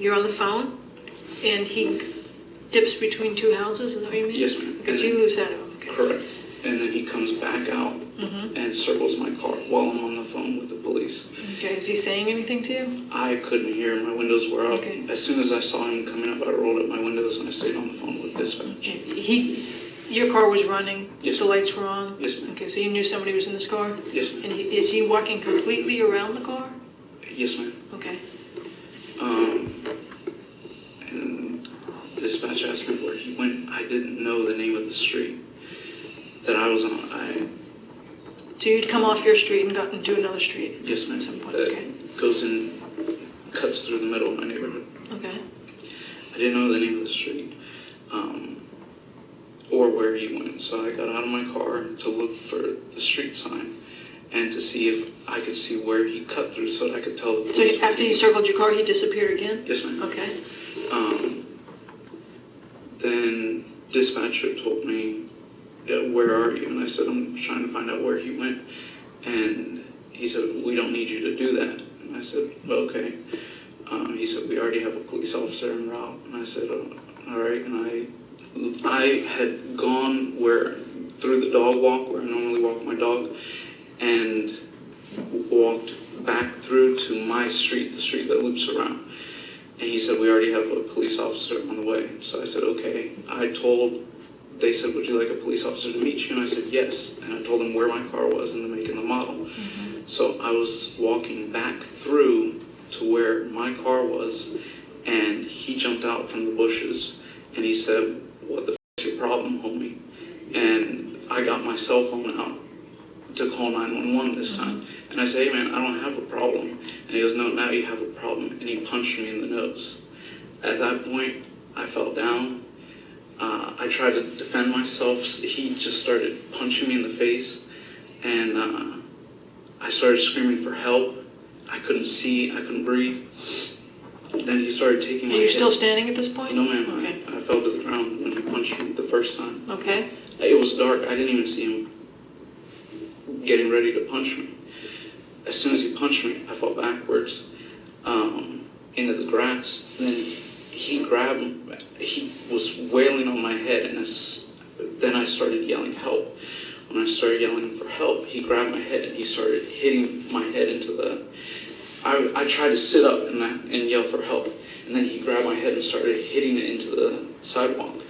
You're on the phone, and he dips between two houses, is that what you mean? Yes, ma'am. Because you lose that out. Okay. Correct. And then he comes back out and circles my car while I'm on the phone with the police. Okay, is he saying anything to you? I couldn't hear. My windows were up. Okay. As soon as I saw him coming up, I rolled up my windows and I stayed on the phone with dispatch. Okay. Your car was running? Yes, the lights were on? Yes, ma'am. Okay, so you knew somebody was in this car? Yes, ma'am. And is he walking completely around the car? Yes, ma'am. Okay. And dispatch asked me where he went. I didn't know the name of the street that I was on. So you'd come off your street and got into another street? Yes, ma'am. At some point, That okay. goes in, cuts through the middle of my neighborhood. Okay. I didn't know the name of the street or where he went. So I got out of my car to look for the street sign and to see if I could see where he cut through so that I could tell. So after you circled your car, he disappeared again? Yes, ma'am. Okay. Then dispatcher told me, where are you? And I said, I'm trying to find out where he went. And he said, we don't need you to do that. And I said, well, okay. He said, we already have a police officer en route. And I said, all right. And I had gone through the dog walk where I normally walk my dog, and walked back through to my street, the street that loops around. And he said, we already have a police officer on the way. So I said, okay. They said, would you like a police officer to meet you? And I said, yes. And I told them where my car was and the make and the model. So I was walking back through to where my car was, and he jumped out from the bushes, and he said, what the f*** is your problem, homie? And I got my cell phone out to call 911 this time. And I said, hey man, I don't have a problem. And he goes, no, now you have a problem. And he punched me in the nose. At that point, I fell down. I tried to defend myself. He just started punching me in the face. And I started screaming for help. I couldn't see, I couldn't breathe. Then he started taking my And you're head. still standing at this point? No ma'am, Okay. I fell to the ground when he punched me the first time. Okay. It was dark, I didn't even see him getting ready to punch me. As soon as he punched me, I fell backwards into the grass. Then he grabbed me, he was wailing on my head, and then I started yelling help. When I started yelling for help, he grabbed my head and he started hitting my head into the... I tried to sit up and yell for help, and then he grabbed my head and started hitting it into the sidewalk.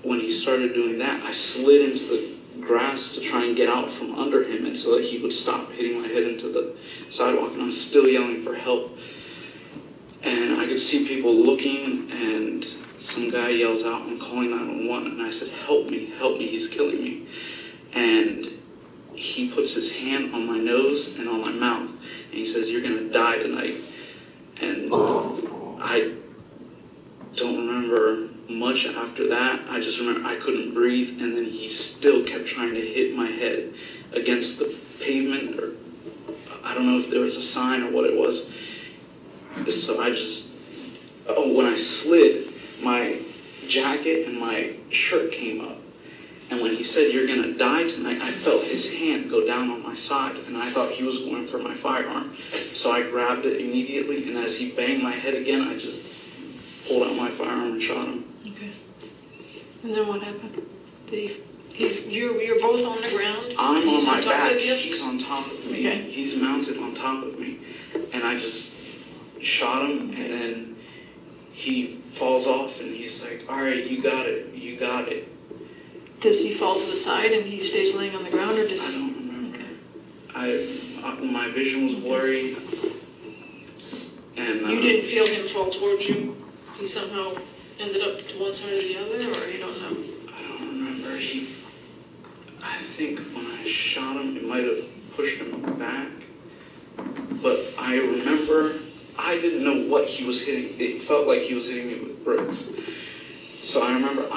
When he started doing that, I slid into the grass to try and get out from under him, and so that he would stop hitting my head into the sidewalk. And I'm still yelling for help, and I could see people looking, and some guy yells out, I'm calling 911, and I said, help me, he's killing me. And he puts his hand on my nose and on my mouth, and he says, you're gonna die tonight. And I don't remember much after that. I just remember I couldn't breathe, and then he still kept trying to hit my head against the pavement, or I don't know if there was a sign or what it was. So when I slid, my jacket and my shirt came up. And when he said, you're gonna die tonight, I felt his hand go down on my side, and I thought he was going for my firearm. So I grabbed it immediately, and as he banged my head again, I just pulled out my firearm and shot him. Okay. And then what happened? You're both on the ground? I'm on my back, of you? he's on top of me. Okay. He's mounted on top of me. And I just shot him, and then he falls off, and he's like, all right, you got it. Does he fall to the side and he stays laying on the ground, or does... I don't remember. Okay. My vision was blurry. And You didn't feel him fall towards you? He somehow ended up to one side or the other, or you don't know? I don't remember. I think when I shot him, it might have pushed him back. But I remember, I didn't know what he was hitting. It felt like he was hitting me with bricks. So I remember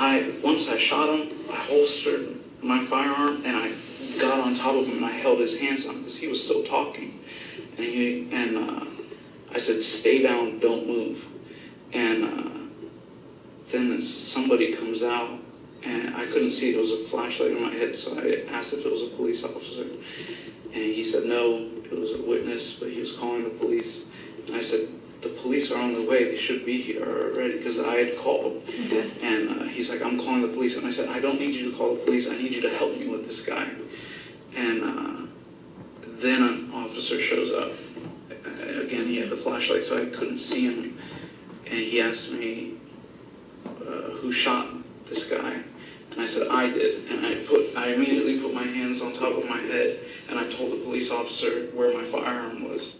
once I shot him, I holstered my firearm and I got on top of him and I held his hands on him because he was still talking. And I said, stay down, don't move. And then somebody comes out, and I couldn't see, there was a flashlight in my head, so I asked if it was a police officer. And he said no, it was a witness, but he was calling the police. And I said, the police are on the way. They should be here already, because I had called. Okay. And he's like, I'm calling the police. And I said, I don't need you to call the police. I need you to help me with this guy. And then an officer shows up. Again, he had the flashlight, so I couldn't see him. And he asked me, who shot this guy? And I said, I did. And I immediately put my hands on top of my head, and I told the police officer where my firearm was.